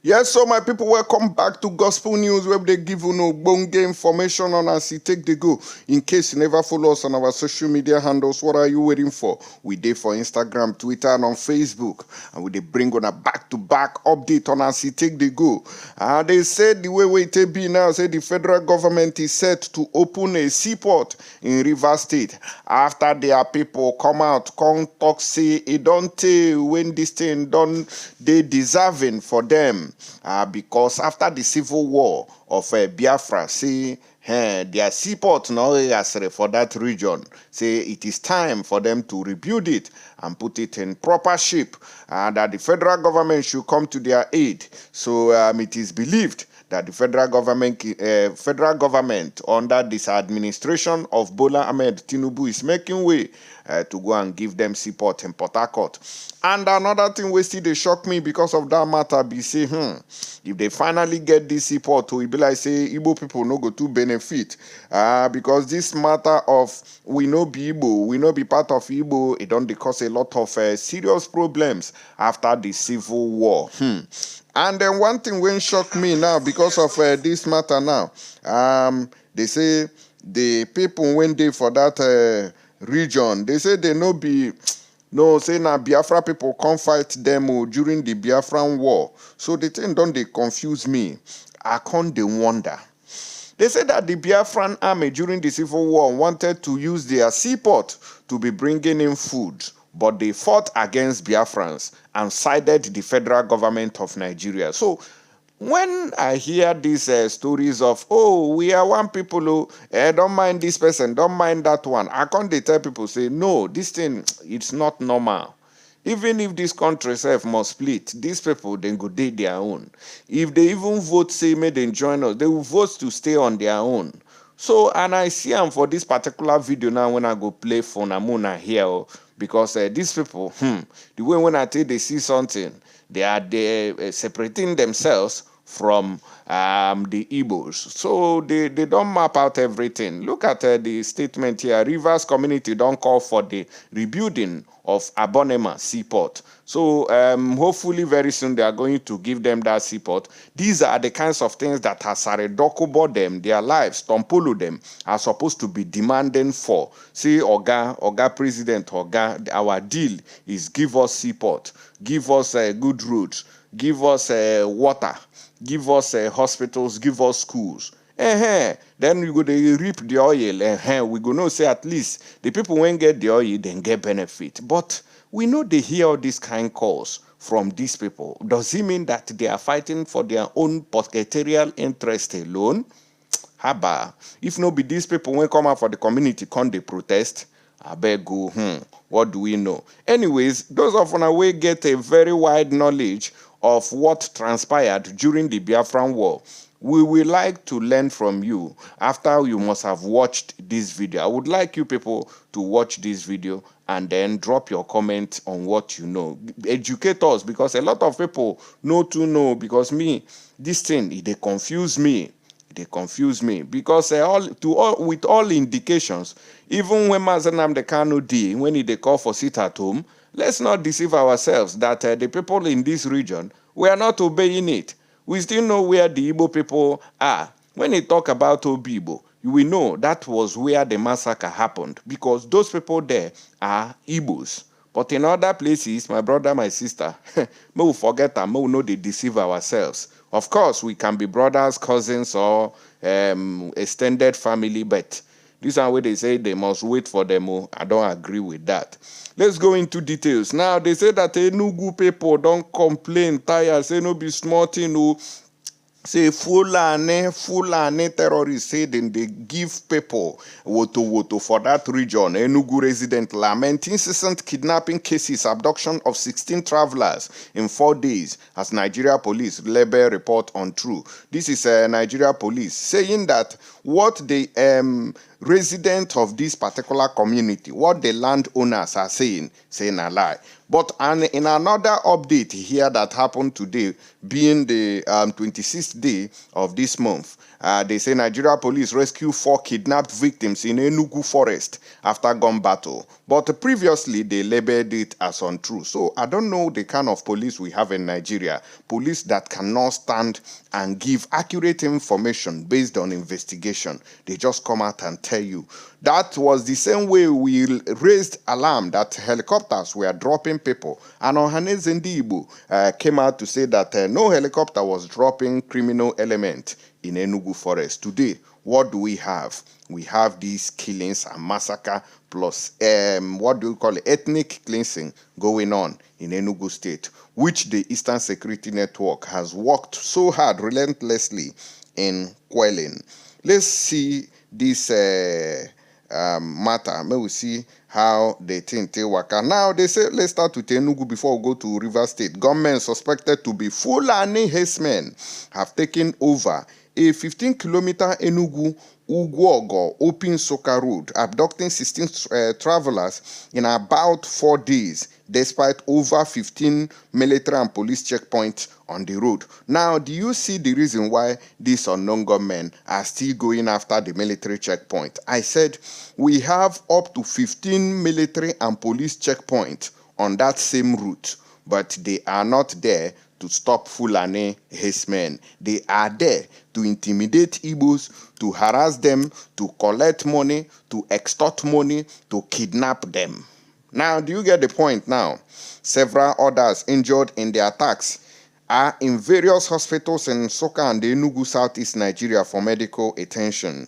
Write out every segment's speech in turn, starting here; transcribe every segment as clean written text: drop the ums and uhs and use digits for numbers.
Yes, so my people, welcome back to Gospel News, where they give you no bonge information on as it take the go. In case you never follow us on our social media handles, what are you waiting for? We did for Instagram, Twitter, and on Facebook, and we dey bring on a back-to-back update on as it take the go. They said the way it be now, say the federal government is set to open a seaport in Rivers State after their people come out, come talk, say it don't tell when this thing done, they deserving for them. Because after the civil war of Biafra, say their seaport now for that region, say it is time for them to rebuild it and put it in proper shape, and that the federal government should come to their aid. So it is believed that the federal government under this administration of Bola Ahmed Tinubu is making way to go and give them support in Port Harcourt. And another thing wey still dey shock me because of that matter be say, if they finally get this support, it be like say Igbo people no go to benefit. Because this matter of we no be Igbo, we no be part of Igbo, it don't cause a lot of serious problems after the civil war. And then one thing wey shock me now because of this matter now, they say the people when they for that region, they say they no be, no, say na Biafra people come fight them during the Biafran war. So the thing don't they confuse me. I can't they wonder. They say that the Biafran army during the civil war wanted to use their seaport to be bringing in food, but they fought against Biafrans and sided the federal government of Nigeria. So when I hear these stories of, oh, we are one people who don't mind this person, don't mind that one, I can't tell people, say, no, this thing, it's not normal. Even if this country self must split, these people then go do their own. If they even vote, say, may they join us, they will vote to stay on their own. So, and I see them for this particular video now when I go play phone, I'm gonna hear, because these people, the way when I tell they see something, they are separating themselves from the Igbos. So they don't map out everything. Look at the statement here. Rivers community don't call for the rebuilding of Abonema Seaport. So hopefully very soon they are going to give them that seaport. These are the kinds of things that Asaredokubo them, their lives, Tompolo them, are supposed to be demanding for. See, Oga President, Oga, our deal is give us seaport, give us good roads, give us water, give us hospitals, give us schools. Then we go to reap the oil. We go know say at least the people when get the oil, then get benefit. But we know they hear all these kind calls from these people. Does it mean that they are fighting for their own pocketarial interest alone? Haba. If no be these people when come out for the community, come they protest. I beg go, what do we know? Anyways, those of us way get a very wide knowledge of what transpired during the Biafran war. We will like to learn from you after you must have watched this video. I would like you people to watch this video and then drop your comment on what you know. Educate us, because a lot of people know to know, because this thing, they confuse me. They confuse me because with all indications, even when Mazenam the Kano D, when they call for sit at home, let's not deceive ourselves that the people in this region, we are not obeying it. We still know where the Igbo people are. When they talk about Obibo, we know that was where the massacre happened, because those people there are Igbos. But in other places, my brother, my sister, we forget and we know they deceive ourselves. Of course, we can be brothers, cousins, or extended family, but this is where they say they must wait for them. I don't agree with that. Let's go into details. Now, they say that Enugu people don't complain, tired, say no be small thing, say Fulani terrorists say then they give people woto for that region. Enugu resident lament incessant kidnapping cases, abduction of 16 travelers in 4 days, as Nigeria police label report on true. This is Nigeria police saying that what they residents of this particular community, what the landowners are saying a lie. But in another update here that happened today, being the 26th day of this month, they say Nigeria police rescue 4 kidnapped victims in Enugu forest after gun battle. But previously, they labeled it as untrue. So I don't know the kind of police we have in Nigeria. Police that cannot stand and give accurate information based on investigation. They just come out and tell you. That was the same way we raised alarm that helicopters were dropping people. And Ohaneze Ndigbo came out to say that no helicopter was dropping criminal element in Enugu forest. Today, what do we have? We have these killings and massacre plus ethnic cleansing going on in Enugu state, which the Eastern Security Network has worked so hard relentlessly in quelling. Let's see this matter. May we see how they think they work. And now they say, let's start with Enugu before we go to River State. Gunmen suspected to be Fulani herdsmen have taken over a 15-kilometer Enugu Uguogo open Soka road, abducting 16 travelers in about 4 days, despite over 15 military and police checkpoints on the road. Now, do you see the reason why these unknown gunmen are still going after the military checkpoint? I said we have up to 15 military and police checkpoints on that same route, but they are not there to stop Fulani herdsmen. They are there to intimidate Igbos, to harass them, to collect money, to extort money, to kidnap them. Now, do you get the point now? Several others injured in the attacks are in various hospitals in Soka and the Enugu, Southeast Nigeria for medical attention.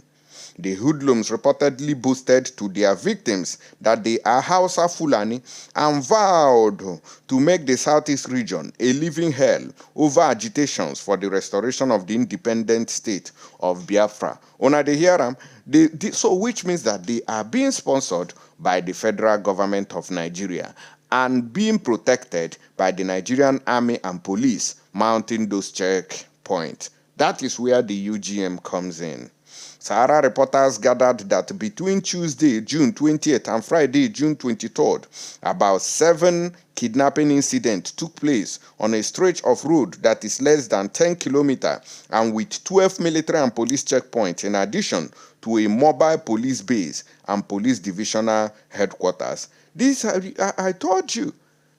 The hoodlums reportedly boasted to their victims that they are Hausa Fulani and vowed to make the Southeast region a living hell over agitations for the restoration of the independent state of Biafra. Una de hear them? So which means that they are being sponsored by the federal government of Nigeria and being protected by the Nigerian army and police mounting those checkpoints. That is where the UGM comes in. Sahara reporters gathered that between Tuesday, June 20th and Friday, June 23rd, about 7 kidnapping incidents took place on a stretch of road that is less than 10 kilometers and with 12 military and police checkpoints in addition to a mobile police base and police divisional headquarters. This, I told you.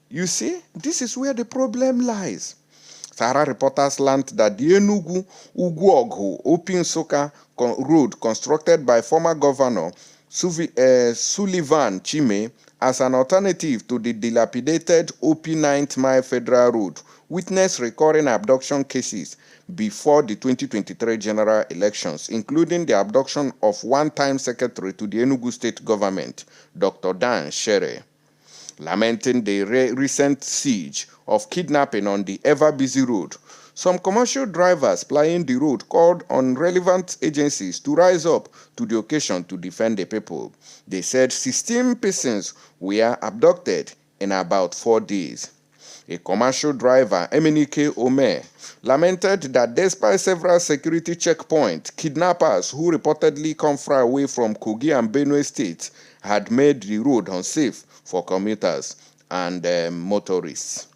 You see, this is where the problem lies. Sahara reporters learned that the Enugu Uguogo Open Soka road constructed by former governor Sullivan Chime as an alternative to the dilapidated OP 9th Mile Federal Road witnessed recurring abduction cases before the 2023 general elections, including the abduction of one-time secretary to the Enugu state government, Dr. Dan Shere. Lamenting the recent siege of kidnapping on the ever-busy road, some commercial drivers plying the road called on relevant agencies to rise up to the occasion to defend the people. They said 16 persons were abducted in about 4 days. A commercial driver, Emenike Ome, lamented that despite several security checkpoints, kidnappers who reportedly come far away from Kogi and Benue states had made the road unsafe for commuters and motorists.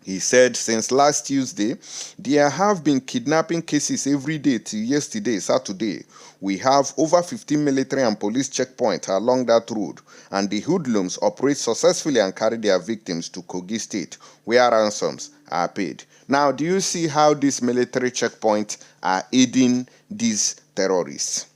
He said since last Tuesday, there have been kidnapping cases every day till yesterday, Saturday. We have over 15 military and police checkpoints along that road, and the hoodlums operate successfully and carry their victims to Kogi State, where ransoms are paid. Now, do you see how these military checkpoints are aiding these terrorists?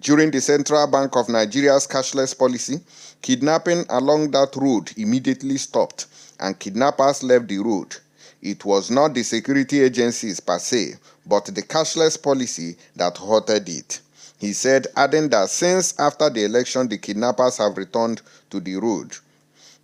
During the Central Bank of Nigeria's cashless policy, kidnapping along that road immediately stopped, and kidnappers left the road. It was not the security agencies per se, but the cashless policy that halted it. He said, adding that since after the election, the kidnappers have returned to the road.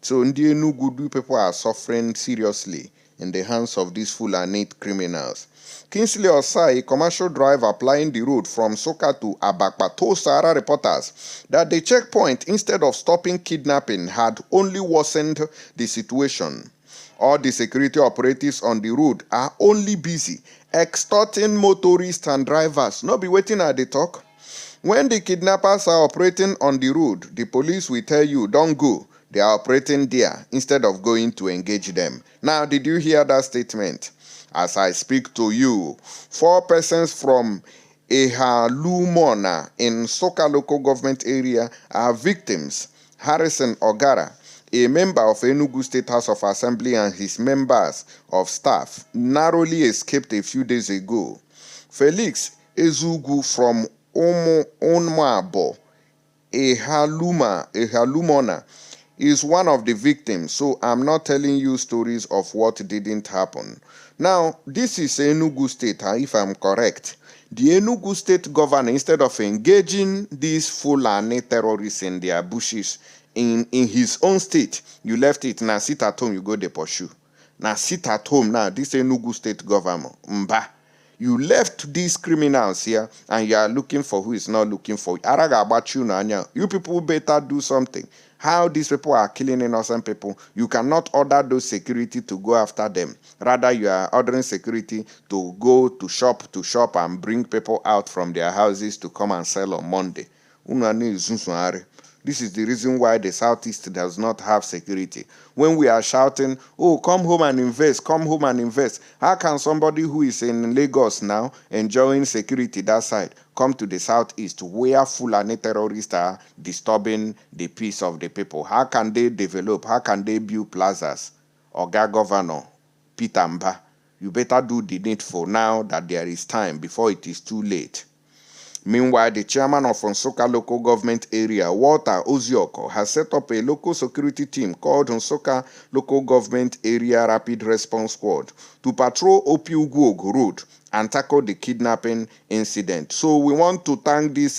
So Ndi Enugu people are suffering seriously in the hands of these Fulani criminals. Kingsley Osai, a commercial driver plying the road from Soka to Abakpa, told Sahara reporters that the checkpoint, instead of stopping kidnapping, had only worsened the situation. All the security operatives on the road are only busy extorting motorists and drivers. Not be waiting at the talk. When the kidnappers are operating on the road, the police will tell you, don't go. They are operating there instead of going to engage them. Now, did you hear that statement? As I speak to you, 4 persons from Ehalumona in Soka local government area are victims. Harrison Ogara, a member of Enugu State House of Assembly, and his members of staff narrowly escaped a few days ago. Felix Ezugu from Onmabo, Ehalumona, is one of the victims, so I'm not telling you stories of what didn't happen. Now, this is Enugu State, if I'm correct. The Enugu State governor, instead of engaging these Fulani terrorists in their bushes in his own state, you left it. Now sit at home, you go to pursue. Now sit at home now, this Enugu State governor, Mba. You left these criminals here and you are looking for who is not looking for you. You people better do something. How these people are killing innocent people, you cannot order those security to go after them. Rather, you are ordering security to go to shop and bring people out from their houses to come and sell on Monday. This is the reason why the Southeast does not have security. When we are shouting, oh, come home and invest, come home and invest. How can somebody who is in Lagos now enjoying security that side come to the Southeast where Fulani terrorists are disturbing the peace of the people? How can they develop? How can they build plazas? Oga Governor Peter Mba, you better do the needful now that there is time before it is too late. Meanwhile, the chairman of Nsukka local government area, Walter Ozioko, has set up a local security team called Nsukka Local Government Area Rapid Response Squad to patrol Opiugwog Road and tackle the kidnapping incident. So we want to thank this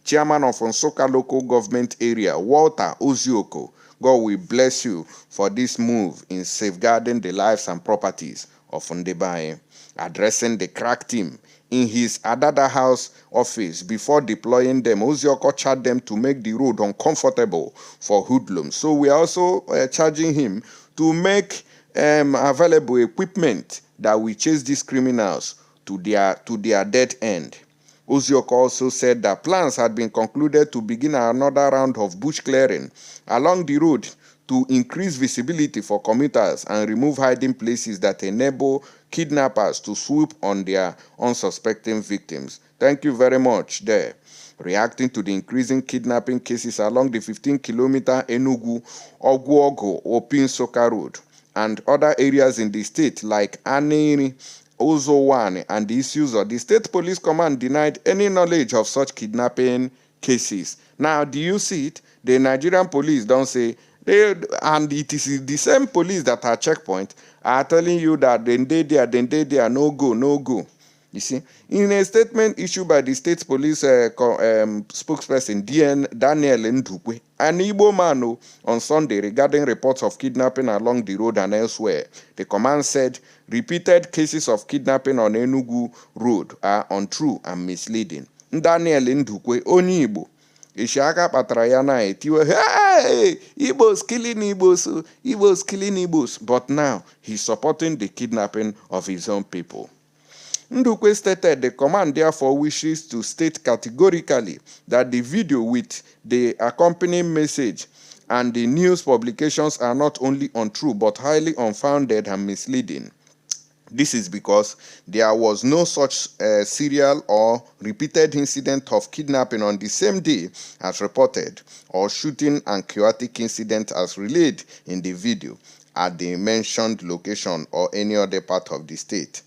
chairman of Nsukka Local Government Area, Walter Ozioko. God will bless you for this move in safeguarding the lives and properties of Ndebaye. Addressing the crack team in his Adada House office before deploying them, Ozioko charged them to make the road uncomfortable for hoodlums. So we are also charging him to make available equipment that will chase these criminals to their dead end. Ozioko also said that plans had been concluded to begin another round of bush clearing along the road to increase visibility for commuters and remove hiding places that enable kidnappers to swoop on their unsuspecting victims. Thank you very much there. Reacting to the increasing kidnapping cases along the 15-kilometer Enugu, Ogwogo, Opinsoka Road and other areas in the state like Aniri, Ozowane and the issues of the State Police Command denied any knowledge of such kidnapping cases. Now, do you see it? The Nigerian police don't say, and it is the same police that are checkpoint are telling you that then they there, no go. You see, in a statement issued by the state police spokesperson Daniel Ndukwe, an Igbo man on Sunday regarding reports of kidnapping along the road and elsewhere, the command said repeated cases of kidnapping on Enugu Road are untrue and misleading. Daniel Ndukwe, onye Igbo, Ishaka Patrayana etiwe, hey, Igbos killing Igbos. But now he's supporting the kidnapping of his own people. Ndukwe stated the command therefore wishes to state categorically that the video with the accompanying message and the news publications are not only untrue but highly unfounded and misleading. This is because there was no such serial or repeated incident of kidnapping on the same day as reported, or shooting and chaotic incident as relayed in the video at the mentioned location or any other part of the state.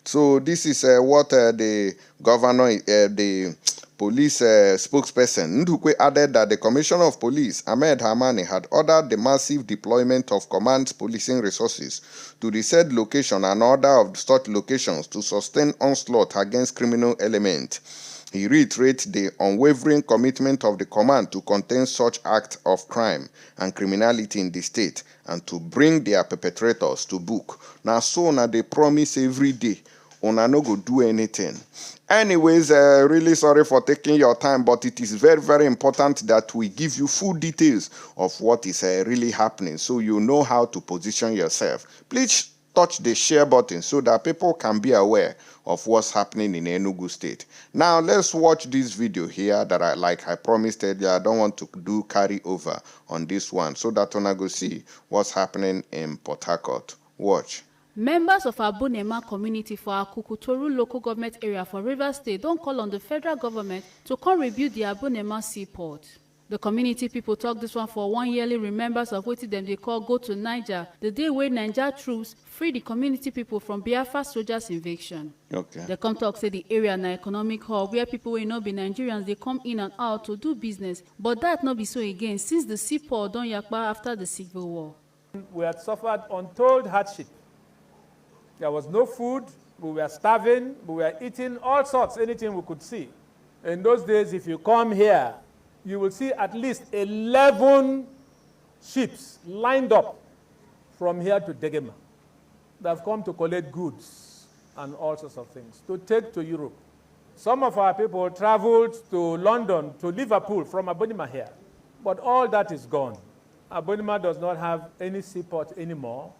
So this is what the governor, the police spokesperson Ndukwe added that the Commissioner of Police, Ahmed Hamani, had ordered the massive deployment of command policing resources to the said location and order of such locations to sustain onslaught against criminal elements. He reiterated the unwavering commitment of the command to contain such acts of crime and criminality in the state and to bring their perpetrators to book. Now, so now they promise every day, una no go do anything. Anyways, really sorry for taking your time, but it is very, very important that we give you full details of what is really happening so you know how to position yourself. Please touch the share button so that people can be aware of what's happening in Enugu State. Now, let's watch this video here that I promised earlier. I don't want to do carry over on this one so that one I go see what's happening in Port Harcourt. Watch. Members of our Abunema community for our Kukutoru local government area for Rivers State don't call on the federal government to come rebuild the Abunema seaport. The community people talk this one for one yearly remembrance of what them they call Go to Niger, the day when Niger troops free the community people from Biafra soldiers' invasion. Okay. They come talk say the area na economic hub where people will not be Nigerians, they come in and out to do business, but that not be so again since the seaport don yakpa after the Civil War. We had suffered untold hardship. There was no food, we were starving, we were eating all sorts, anything we could see. In those days, if you come here, you will see at least 11 ships lined up from here to Degema that have come to collect goods and all sorts of things to take to Europe. Some of our people traveled to London, to Liverpool from Abonima here, but all that is gone. Abonima does not have any seaport anymore.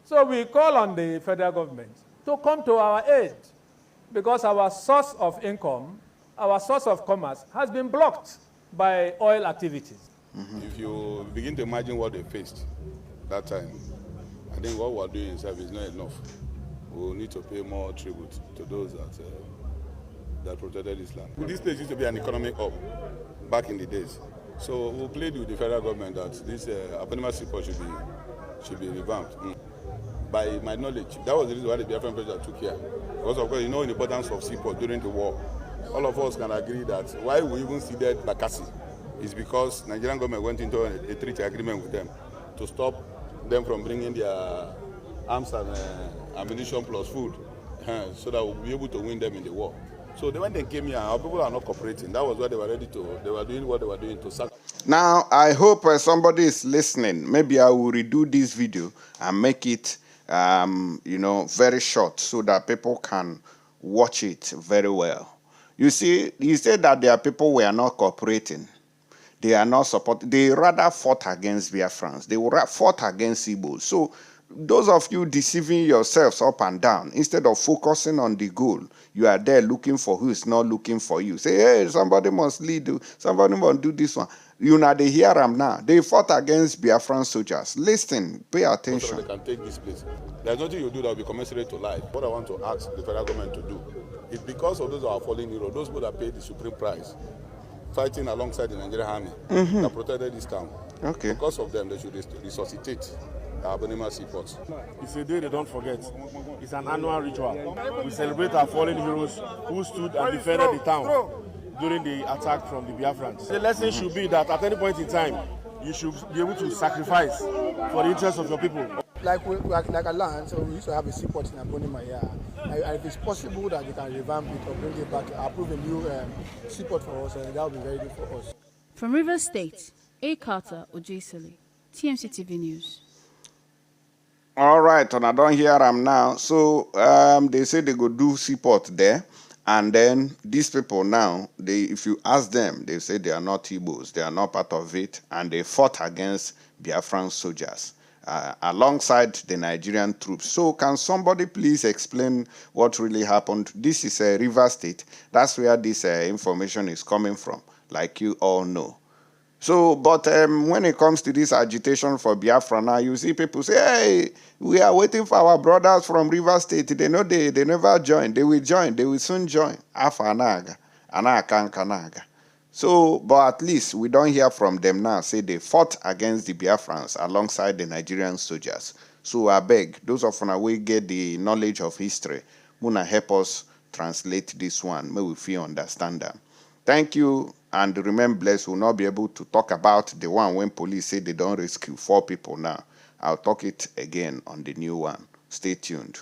So we call on the federal government to come to our aid because our source of income, our source of commerce has been blocked by oil activities. If you begin to imagine what they faced that time, I think what we're doing itself is not enough. We will need to pay more tribute to those that protected this land. This place used to be an economic hub back in the days. So we plead with the federal government that this Abonima seaport should be revamped. By my knowledge, that was the reason why the Biafran president took here. Because of course, you know the importance of seaport during the war. All of us can agree that why we even ceded Bakassi is because Nigerian government went into a treaty agreement with them to stop them from bringing their arms and ammunition plus food so that we'll be able to win them in the war. So when they came here, our people are not cooperating. That was what they were ready to, they were doing what they were doing to sack. Now, I hope somebody is listening. Maybe I will redo this video and make it, very short so that people can watch it very well. You see, he said that their people were not cooperating. They are not supporting. They rather fought against Biafrans. They fought against Igbos. So those of you deceiving yourselves up and down, instead of focusing on the goal, you are there looking for who is not looking for you. Say, hey, somebody must lead you. Somebody must do this one. You know, they hear them now. They fought against Biafran soldiers. Listen, pay attention. So they can take this place. There's nothing you do that will be commensurate to life. What I want to ask the federal government to do is because of those who are falling heroes, those who that paid the supreme price, fighting alongside the Nigerian army that protected this town. Okay. Because of them, they should resuscitate the Abonima seaport. It's a day they don't forget. It's an annual ritual. We celebrate our fallen heroes who stood and defended the town during the attack from the Biafrans. The lesson should be that at any point in time, you should be able to sacrifice for the interests of your people. Like a land, so we used to have a seaport in Abonima here. If it's possible that they can revamp it or bring it back, approve a new seaport for us, that would be very good for us. From Rivers State, A. Carter Ojisili, TMC TV News. All right, and I don't hear them now. So they say they go do seaport there. And then these people now, if you ask them, they say they are not Igbos, they are not part of it, and they fought against Biafran soldiers alongside the Nigerian troops. So can somebody please explain what really happened? This is a River State. That's where this information is coming from, like you all know. So, but when it comes to this agitation for Biafra now, you see people say, hey, we are waiting for our brothers from River State. They know they never join. They will join. They will soon join. Afanaga, Anakankanaga. So, but at least we don't hear from them now. Say they fought against the Biafrans alongside the Nigerian soldiers. So I beg, those of us we get the knowledge of history, Muna help us translate this one. May we feel understand them. Thank you. And remain blessed. We'll not be able to talk about the one when police say they don't rescue 4 people now. I'll talk it again on the new one. Stay tuned.